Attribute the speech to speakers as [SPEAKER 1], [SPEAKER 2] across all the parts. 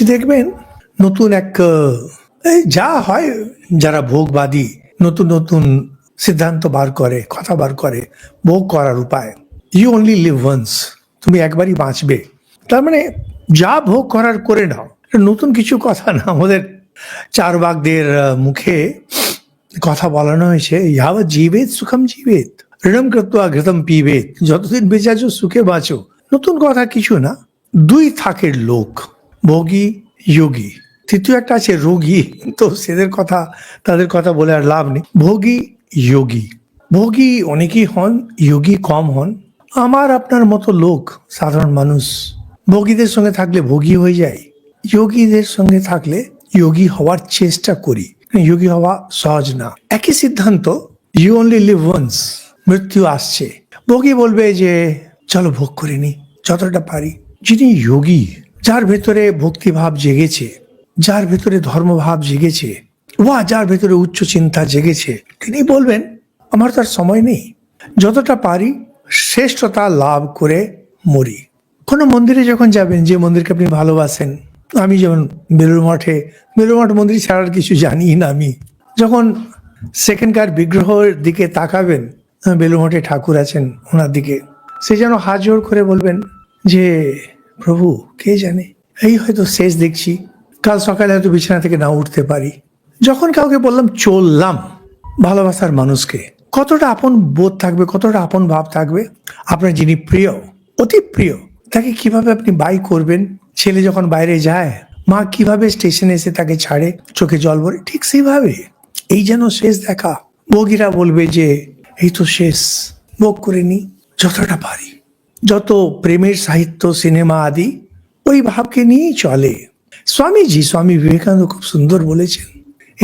[SPEAKER 1] যে দেখবেন নতুন এক এই যা হয়, যারা ভোগবাদী নতুন নতুন সিদ্ধান্ত বার করে, কথা বার করে ভোগ করার উপায়। ইউ অনলি লিভ ওয়ান্স, তুমি একবারই বাঁচবে, তার মানে যা ভোগ করার করে নাও। নতুন কিছু কথা না, আমাদের চারবাকদের মুখে কথা বলানো হয়েছে, ইয়াবৎ জীবেত সুখম জীবেত ঋণম কৃত্বা ঘৃতম পিবেত, যতদিন বেঁচে আছো সুখে বাঁচো। নতুন কথা কিছু না। দুই থাকের লোক, ভোগী যোগী, তৃতীয় একটা আছে রোগী, তো তাদের কথা বলে আর লাভ নেই। ভোগী যোগী, ভোগী অনেকেই হন, যোগী কম হন। আমার আপনার মতো লোক, সাধারণ মানুষ, ভোগীদের সঙ্গে থাকলে ভোগী হয়ে যায়, যোগীদের সঙ্গে থাকলে যোগী হওয়ার চেষ্টা করি। যোগী হওয়া সহজ না। একই সিদ্ধান্ত, ইউ অনলি লিভ ওয়ান্স, মৃত্যু আসছে। ভোগী বলবে যে চলো ভোগ করে নি যতটা পারি। যিনি যোগী, যার ভেতরে ভক্তিভাব জেগেছে, যার ভেতরে ধর্মভাব জেগেছে, যার ভেতরে উচ্চ চিন্তা জেগেছে, তিনি বলবেন আমার তার সময় নেই, যতটা পারি শ্রেষ্ঠতা লাভ করে মরি। কোনো মন্দিরে যখন যাবেন, যে মন্দিরকে আপনি ভালোবাসেন, আমি যেমন বেলুড় মঠ মন্দির ছাড়ার কিছু জানি না। আমি যখন সেকেন্ডকার বিগ্রহের দিকে তাকাবেন, বেলুড় মঠে ঠাকুর আছেন, ওনার দিকে সে যেন হাত জোড় করে বলবেন যে প্রভু কে জানে, এই হয়তো শেষ দেখছি, কাল সকালে হয়তো বিছানা থেকে না উঠতে পারি। যখন কাউকে বললাম চললাম, ভালোবাসার মানুষকে, কতটা আপন বোধ থাকবে, কতটা আপন ভাব থাকবে। আপনার যিনি প্রিয়, অতি প্রিয়, তাকে কিভাবে আপনি বাই করবেন। ছেলে যখন বাইরে যায়, মা কিভাবে স্টেশনে এসে তাকে ছাড়ে, চোখে জল ভরে, ঠিক সেইভাবে এই যেন শেষ দেখা। ভোগীরা বলবে যে এই তো শেষ, ভোগ করে নি যতটা পারি। যত প্রেমের সাহিত্য, সিনেমা আদি ওই ভাবকে নিয়েই চলে। স্বামী বিবেকানন্দ খুব সুন্দর বলেছেন,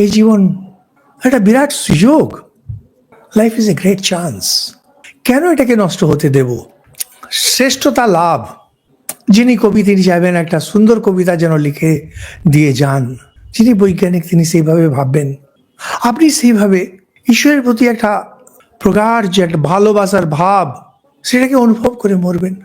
[SPEAKER 1] এই জীবন একটা বিরাট সুযোগ, life is a great chance, কেন এটাকে নষ্ট হতে দেব। শ্রেষ্ঠতা লাভ, যিনি কবি তিনি চাইবেন একটা সুন্দর কবিতা যেন লিখে দিয়ে যান। যিনি বৈজ্ঞানিক তিনি সেইভাবে ভাববেন, আপনি সেইভাবে ঈশ্বরের প্রতি একটা প্রগাঢ় যে একটা ভালোবাসার ভাব, সেটাকে অনুভব করে মরবেন।